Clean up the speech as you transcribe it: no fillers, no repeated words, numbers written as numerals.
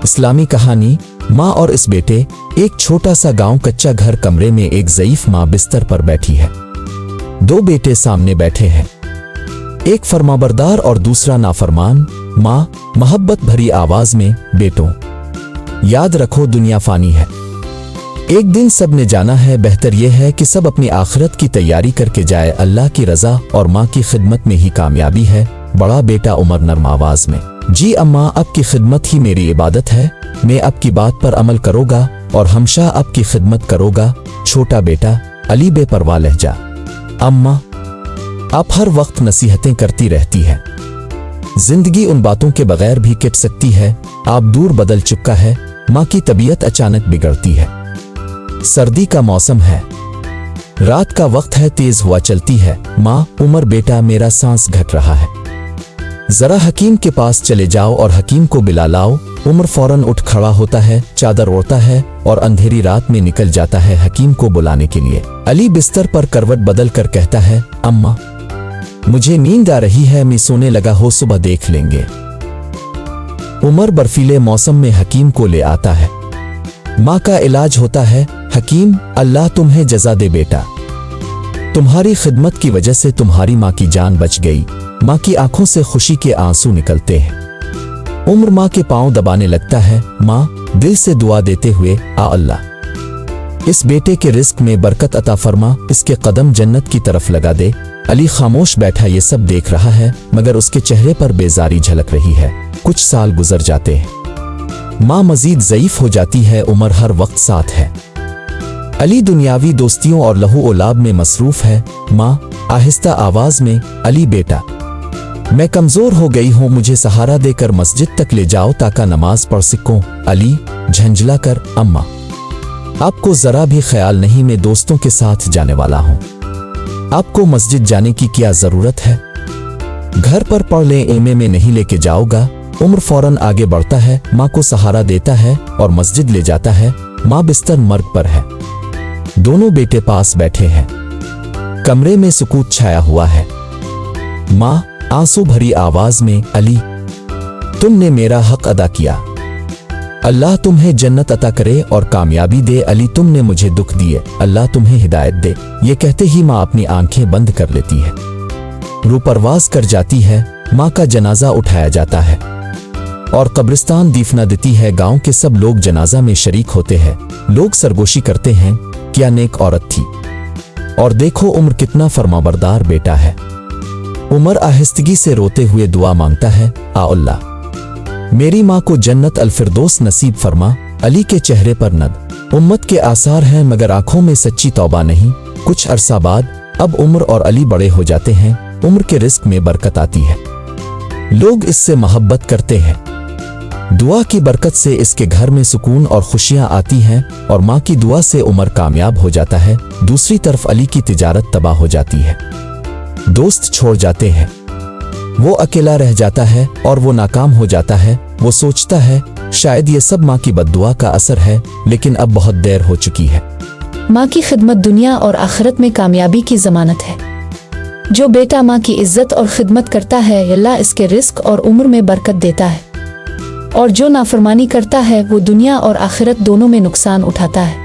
इस्लामी कहानी माँ और इस बेटे। एक छोटा सा गांव, कच्चा घर, कमरे में एक ज़ईफ माँ बिस्तर पर बैठी है। दो बेटे सामने बैठे हैं, एक फरमाबरदार और दूसरा नाफरमान। माँ मोहब्बत भरी आवाज में, बेटों याद रखो दुनिया फानी है, एक दिन सब ने जाना है, बेहतर यह है कि सब अपनी आखिरत की तैयारी करके जाए, अल्लाह की रजा और माँ की खिदमत में ही कामयाबी है। बड़ा बेटा उमर नरम आवाज में, जी अम्मा, आपकी खिदमत ही मेरी इबादत है, मैं आपकी बात पर अमल करूँगा और हमेशा आपकी खिदमत करूँगा। छोटा बेटा अली बेपरवाह लहजा, अम्मा आप हर वक्त नसीहतें करती रहती है, जिंदगी उन बातों के बगैर भी कट सकती है, आप दूर बदल चुका है। माँ की तबीयत अचानक बिगड़ती है, सर्दी का मौसम है, रात का वक्त है, तेज हवा चलती है। माँ, उमर बेटा मेरा सांस घट रहा है, जरा हकीम के पास चले जाओ और हकीम को बुला लाओ। उमर फौरन उठ खड़ा होता है, चादर ओढ़ता है और अंधेरी रात में निकल जाता है हकीम को बुलाने के लिए। अली बिस्तर पर करवट बदल कर कहता है, अम्मा मुझे नींद आ रही है, मैं सोने लगा हो, सुबह देख लेंगे। उमर बर्फीले मौसम में हकीम को ले आता है, माँ का इलाज होता है। हकीम, अल्लाह तुम्हें जज़ा दे बेटा, तुम्हारी खिदमत की वजह से तुम्हारी माँ की जान बच गई। माँ की आंखों से खुशी के आंसू निकलते हैं। उमर माँ के पांव दबाने लगता है, माँ दिल से दुआ देते हुए, आ अल्लाह इस बेटे के रिस्क में बरकत अता फरमा, इसके कदम जन्नत की तरफ लगा दे। अली खामोश बैठा ये सब देख रहा है, मगर उसके चेहरे पर बेजारी झलक रही है। कुछ साल गुजर जाते हैं, माँ मजीद ज़ईफ हो जाती है, उमर हर वक्त साथ है। अली दुनियावी दोस्तियों और लहू औलाब में मसरूफ है। माँ आहिस्ता आवाज में, अली बेटा मैं कमजोर हो गई हूँ, मुझे सहारा देकर मस्जिद तक ले जाओ ताकि नमाज पढ़ सकूं। अली झंझला कर, अम्मा आपको जरा भी ख्याल नहीं, मैं दोस्तों के साथ जाने वाला हूँ, आपको मस्जिद जाने की क्या जरूरत है, घर पर पढ़ लें, एमे में नहीं लेके जाओगा। उमर फौरन आगे बढ़ता है, माँ को सहारा देता है और मस्जिद ले जाता है। माँ बिस्तर मर्ग पर है, दोनों बेटे पास बैठे हैं, कमरे में सुकूत छाया हुआ है। माँ आंसू भरी आवाज में, अली तुमने मेरा हक अदा किया, अल्लाह तुम्हें जन्नत अता करे और कामयाबी दे। अली तुमने मुझे दुख दिए, अल्लाह तुम्हें हिदायत दे। ये कहते ही माँ अपनी आंखें बंद कर लेती है, रूह परवाज कर जाती है। माँ का जनाजा उठाया जाता है और कब्रिस्तान दफना देती है। गांव के सब लोग जनाजा में शरीक होते हैं, लोग सरगोशी करते हैं, क्या नेक औरत थी, और देखो उमर कितना फरमाबरदार बेटा है। उमर आहिस्तगी से रोते हुए दुआ मांगता है, आ अल्लाह मेरी माँ को जन्नत अल-फिरदौस नसीब फरमा। अली के चेहरे पर नद उम्मत के आसार हैं, मगर आंखों में सच्ची तौबा नहीं। कुछ अरसा बाद अब उमर और अली बड़े हो जाते हैं, उम्र के रिस्क में बरकत आती है, लोग इससे मोहब्बत करते हैं। दुआ की बरकत से इसके घर में सुकून और खुशियां आती हैं और माँ की दुआ से उमर कामयाब हो जाता है। दूसरी तरफ अली की तिजारत तबाह हो जाती है, दोस्त छोड़ जाते हैं, वो अकेला रह जाता है और वो नाकाम हो जाता है। वो सोचता है शायद ये सब माँ की बद्दुआ का असर है, लेकिन अब बहुत देर हो चुकी है। माँ की खिदमत दुनिया और आखिरत में कामयाबी की जमानत है। जो बेटा माँ की इज्जत और खिदमत करता है, अल्लाह इसके रिस्क और उम्र में बरकत देता है, और जो नाफरमानी करता है वो दुनिया और आखिरत दोनों में नुकसान उठाता है।